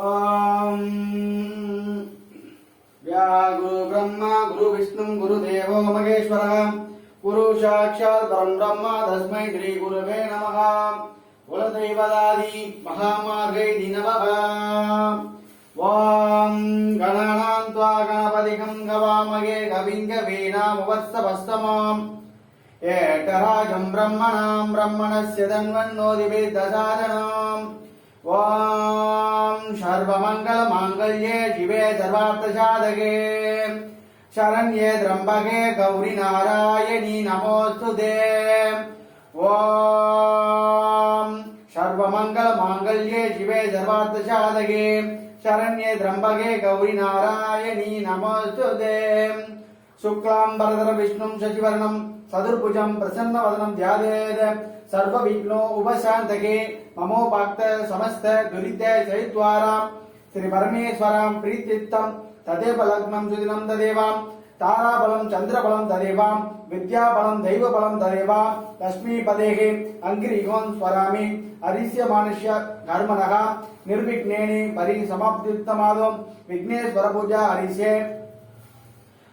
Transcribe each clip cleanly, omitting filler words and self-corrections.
ओम व्या गुरु ब्रह्मा गुरु विष्णु गुरुदेवो महेश्वरः गुरु साक्षात् परं ब्रह्म तस्मै श्री गुरवे नमः। कुलदैवतादि महामार्गैः नमः। ओम गणानां त्वा गणपतिं गवामहे कविं कवीनामुपस्तमस्तमाम् एतराजं ब्रह्मणां ब्रह्मणस्य तन्वन्नोदिवेदसादनम्। ओम सर्वमंगलमांगल्ये शिवे सर्वार्थसाधके शरण्ये त्र्यंबके गौरी नारायणी नमोस्तुते। ओम सर्वमंगलमांगल्ये शिवे सर्वार्थसाधके शरण्ये त्र्यंबके गौरी नारायणी नमोस्तुते। शुक्लांबरधरं विष्णुं शशिवर्णं चतुर्भुजं प्रसन्नवदनं ध्यायेत् सर्वविघ्नो उपशान्तके ममोपाक्त समस्त दुरित चैत्वारा श्री परमेश्वरां प्रीतित्तं तदेव लग्नं सुदिनं तदेवां ताराबलं चंद्रबलं तदेवां विद्याबलं दैवबलं तदेवां लक्ष्मीपदेः अंग्रीगों स्वरामि हरिस्य मानुष्य कर्मणः निर्विघ्नेन परिसमाप्त्युत्तमादो विघ्नेश्वर पूजा हरिष्ये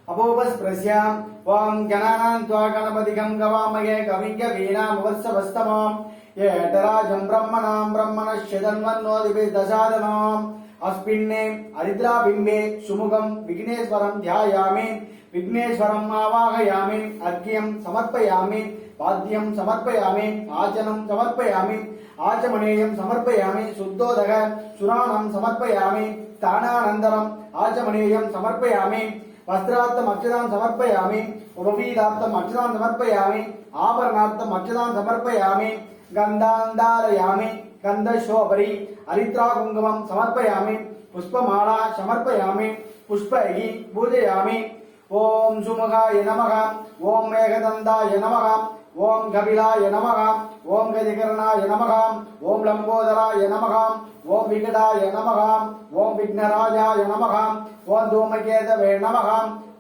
अपोपस्पृश्याम्। ओम गणानां त्वा गणपतिं गवामहे कविं कवीनामुपस्तमस्तमाम् एतराजं ब्रह्मणां ब्रह्मणस्य तन्वन्नोदिवेदसादनम्। अस्मिन्ने हरिद्राबिम्बे सुमुखं विघ्नेश्वरं ध्यायामि विघ्नेश्वरम् आवाहयामि अर्घ्यं समर्पयामि वाद्यं समर्पयामि आचनं समर्पयामि आचमनेयं समर्पयामि शुद्धोदक चूर्णं समर्पयामि स्थानानन्तरम् आचमनेयं समर्पयामि वस्त्रार्थम अक्षतां समर्पयामि उपवीतार्थम अक्षतां समर्पयामि आभरणार्थम अक्षतां समर्पयामि गन्धान्धारयामि गन्धशोभरी हरिद्रा कुङ्कुमं समर्पयामि पुष्पमाला समर्पयामि पुष्पैः पूजयामि। ओम सुमुखाय नमः ओम मेघदन्ताय नमः ओम कपिलाय नमः ओम गजकर्णाय नमः ओम लंबोदराय नमः ओम विकटाय नमः ओम विघ्नराजाय नमः ओम धूमकेतवे नमः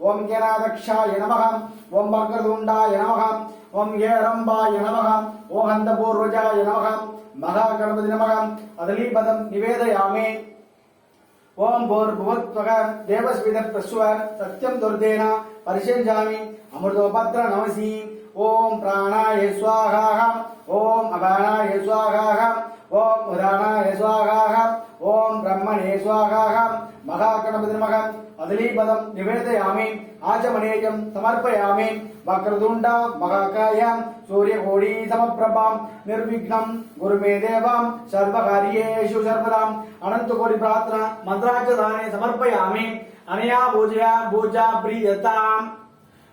ओम गणाध्यक्षाय नमः ओम वक्रतुण्डाय नमः ओम हेरम्बाय नमः ओम हन्तपूर्वजाय नमः महागणपति नमः। अदलीपदं निवेदयामि। ओम भूर्भुवत्वः देवस्विदः प्रस्व सत्यं दुर्देन परिषञ्जामि अमृतोपत्र नमसि। ओम प्राणाय स्वाहा ओम अपानाय स्वाहा ओम उदानाय स्वाहा ओम ब्रह्मणे स्वाहा महागणपति नमः। अदलीपदं निवेदयामि आचमनेयं समर्पयामि वक्रतुण्ड महाकाय सूर्यकोटि समप्रभां निर्विघ्नं गुरुमे देवां सर्वकार्येषु सर्वदां अनन्तकोटि प्रार्थना मन्त्राक्षदाने समर्पयामि अनया पूजा प्रीयताम्।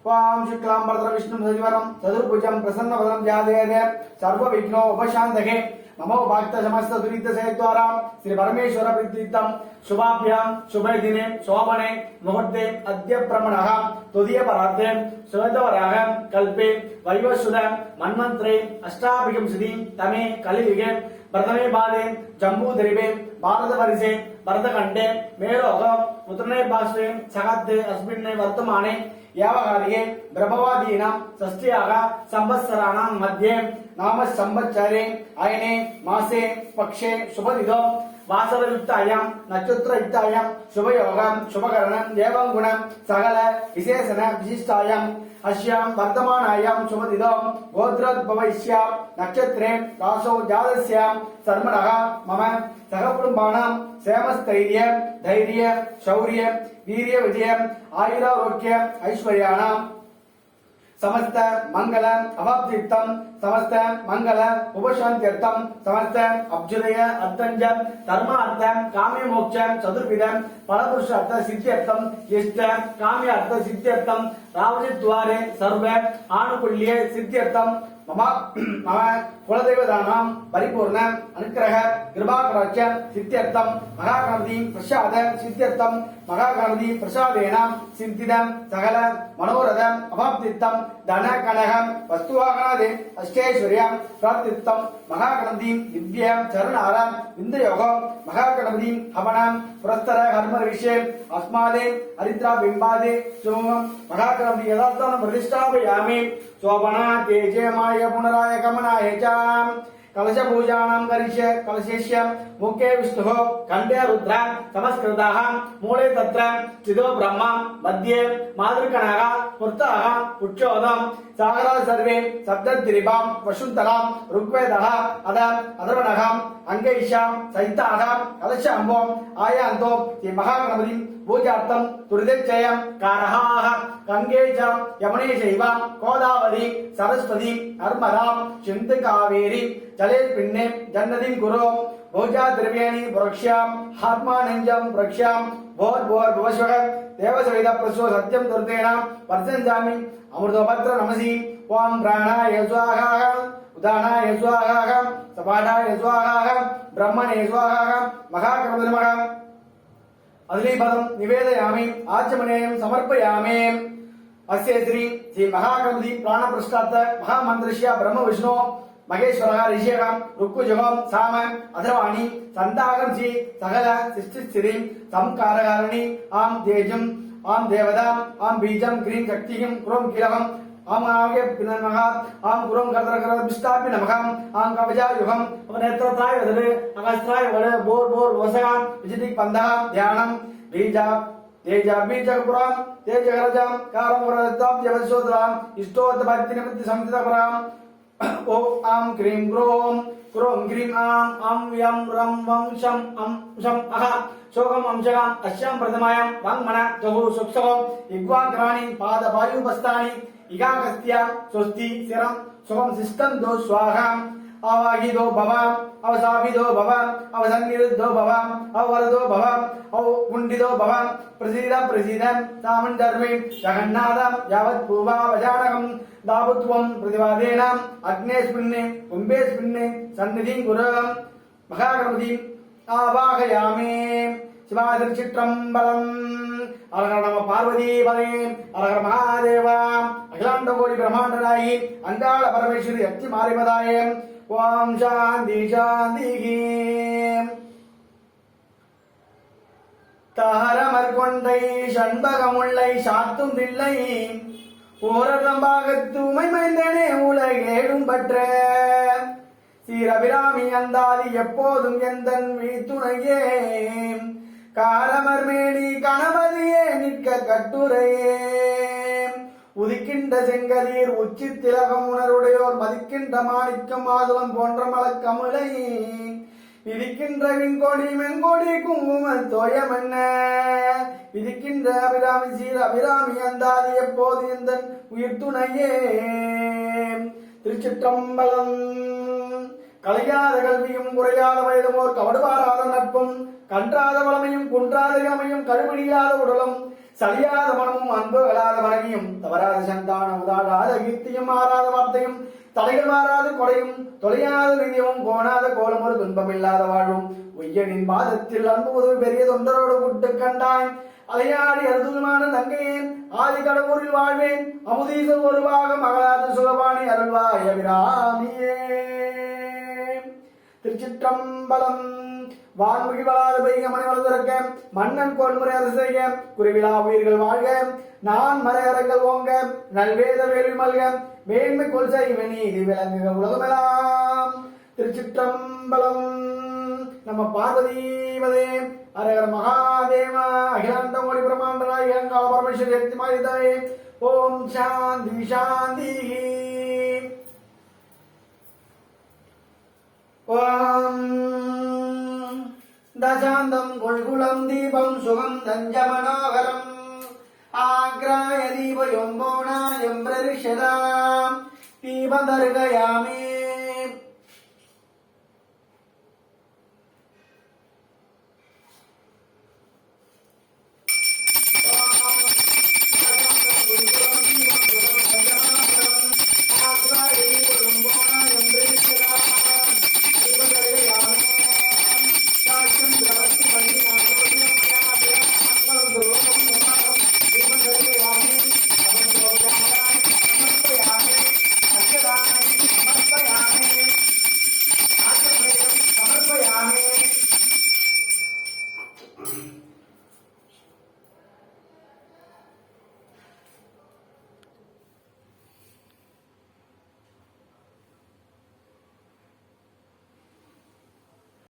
ओम शुक्लांबरधरं विष्णुं शशिवर्णं चतुर्भुजं प्रसन्नवदनं ध्यायेत् सर्वविघ्नोपशान्तये नमो भक्त समस्त दुरित सहेत्वारा श्री परमेश्वर प्रीतित्तं शुभाभ्यां शुभे दिने शोभने मुहूर्ते अद्य ब्रह्मणः तृतीय परार्थे श्वेतवराह कल्पे वैवस्वत मन्वन्तरे अष्टाभिंशति तमे कलियुगे प्रथमे पादे जम्बूद्वीपे भारतवर्षे भरतखण्डे मेरोगं उत्तरणे पार्श्वे सहस्रे अस्मिन् वर्तमाने यावकार्ये ब्रह्मवादीनां षष्ट्याः संवत्सराणां मध्ये नाम संवत्सरे अयने मासे पक्षे शुभदिनौ वासवयुक्तायां नक्षत्रयुक्तायां शुभयोगं शुभकरणं एवं गुणं सकल विशेषण विशिष्टायां अस्यां वर्तमानायां शुभदिनौ गोत्रोद्भवस्यां नक्षत्रे रासौ जातस्यां सर्मणः मम सहकुटुम्बानां क्षेमस्थैर्य धैर्य शौर्य वीर्य विजय आयुरारोग्य ऐश्वर्याणां समस्त मंगल अवाप्तिर्थं समस्त मंगल उपशांत्यर्थं समस्त अभ्युदय अर्थंज धर्मार्थ काम्य मोक्ष चतुर्विधं फलपुरुषार्थ सिद्ध्यर्थं इष्ट काम्य अर्थ सिद्ध्यर्थं रावणद्वारे सर्व आनुकूल्य सिद्ध्यर्थं मम कुलदेवतानां परिपूर्ण अनुग्रह कृपाकटाक्ष सिद्ध्यर्थं महागणपति प्रसाद सिद्ध्यर्थं महागणपति प्रसादेन सिद्धिदं सकल मनोरथ अवाप्तिर्थं धन कनक वस्तुवाहनादि अष्टैश्वर्यं प्राप्तिर्थं महागणपति दिव्य चरणार इंद्रयोग महागणपति हवनं पुरस्तर कर्म विषये अस्मादे हरिद्रा बिंबादे सुमुखं महागणपति यथास्थानं प्रतिष्ठापयामि शोभना तेजमाय पुनराय गमनाय च कलश पूजानां करिष्ये कलशेष्य मुखे विष्णुः कंठे रुद्र समस्कृतः मूले तत्र चिदो ब्रह्मा मध्ये मातृकणः पुरतः उच्चोदं सागरा सर्वे सप्तद्वीपां वसुन्धरां ऋग्वेदः अद अथर्वणः अंगैषां सहिताः कलशाम्बो आयान्तो श्री महागणपतिं पूजार्थं तुरिदच्चयं कारहाः गंगे च यमुने चैव गोदावरी सरस्वती नर्मदा सिन्धु कावेरी जलेऽस्मिन् जन्नतिं कुरु पूजा द्रव्याणि प्रोक्ष्याम् आत्मानञ्जं प्रक्ष्याम् भोर्भुवस्वः देवसविध प्रसो सत्यं दुर्तेन वर्षञ्जामि अमृतोपत्र नमसि ओं प्राणाय स्वाहा उदानाय स्वाहा सपाठाय स्वाहा ब्रह्मणे स्वाहा महागणपते नमः अग्निपदं निवेदयामि आचमनीयं समर्पयामि अस्य श्री महागणपति प्राणप्रष्टात् महामन्त्रस्य ब्रह्म विष्णु महेश्वरः ऋषिः ऋक्कुजगं साम अथर्वाणि सन्तागं श्री सकल सृष्टिस्थितिं संकारकारिणी आं तेजम् आं देवताम् आं बीजं क्रीं शक्तिं क्रों किलहम् आम आगे नमः आम गुरुं कर्तृकर्तृष्टापि नमः आम कवचायुगं नेत्रत्राय वदने अगस्त्राय वद बोर बोर वसगां विजितिक पंदः ध्यानं बीजा तेजा बीजपुरां तेजगरजां कारं वरदतां जवसोदरां इष्टोत्तभक्तिनिमित्त संस्थितपुरां ओ आम क्रीं क्रों क्रीं आम यं रं वं शं शं अह शोकम् अंशगां अश्यां प्रथमायां वाङ्मन चहु सुक्षवं इग्वाग्राणि पादवायुपस्थानि इगागस्त्या स्वस्ति शिरं सुखं शिष्टं दो स्वाहा अवाहिदो भव अवसाभिदो भव अवसन्निरुद्धो भव अवरदो भव अवकुण्डितो भव प्रसीद प्रसीद सामण्डर्मे जगन्नाथं यावत् पूर्वावजानकं दावुत्वं प्रतिवादेन अग्नेस्मिन्ने कुम्भेस्मिन्ने सन्निधिं कुरु महागणपतिं आवाहयामि शिवादिर्चित्रम्बलम् अरहर नम पार्वती पदे अरहर महादेव अखिलांड कोटि ब्रह्मांड नायकी अंगाळ परमेश्वरी अच्ची मारिमदाये ओम शांति शांति तारमर्गொண்டை षण्बகமுள்ளை சாத்தும் தில்லை ஓரதம்பாகத்துமை மைந்தனே உலகேடும் பற்ற சீரபிராமி அந்தாதி எப்போதும் எந்தன் வீத்துணையே காரமர்மேனி கணபதியே நிற்க கட்டுரையே உதிக்கின்ற செங்கதீர் உச்சி திலகம் உணருடையோர் மதிக்கின்ற மாணிக்கம் மாதுளம் போன்ற மலக்கமுலை விதிக்கின்ற விண்கொடி மெங்கொடி குங்கும தோயமென்ன விதிக்கின்ற அபிராமி சீர அபிராமி அந்தாதி எப்போது எந்தன் உயிர் துணையே திருச்சிற்றம்பலம் கலையாத கல்வியும் குறையாத வயதுமோர் கவடுபாராத நட்பும் கன்றாத வளமையும் குன்றாத இளமையும் கருவிழியாத உடலும் சலியாத மனமும் அன்புகளாத மனைவியும் தவறாத சந்தானம் உதாடாத கீர்த்தியும் மாறாத வார்த்தையும் தடைகள் மாறாத கொடையும் தொலையாத நிதியமும் கோணாத கோலம் ஒரு துன்பமில்லாத வாழும் உய்யனின் பாதத்தில் அன்பு உதவி பெரிய தொண்டரோடு விட்டு கண்டாய் அலையாடி அற்புதமான தங்கையேன் ஆதி கடவுரில் வாழ்வேன் அமுதீச ஒருவாக மகளாத சுகபாணி அருள்வாய் அபிராமியே திருச்சிற்றம்பலம் வான்முகி வளாத பெய்க மணி வளர்ந்திருக்க மன்னன் கோன்முறை அரசு செய்க குருவிழா உயிர்கள் வாழ்க நான் மறையறங்கள் ஓங்க நல்வேத வேள்வி மல்க மேன்மை கொள்சை நீதி விளங்குக உலகமெல்லாம் திருச்சிற்றம்பலம் நம்ம பார்வதீபதே ஹரஹர மகாதேவ அகிலாண்ட கோடி பிரம்மாண்ட நாயகங்கால பரமேஸ்வரி சக்தி மாயிதாயே ஓம் சாந்தி சாந்தி ஓம் दशांदं गुल्गुलं दीपं सुगन्धं च मनोहरम् आग्राय दीपयोम्बोणायं प्ररिष्यताम् दीपदर्शयामि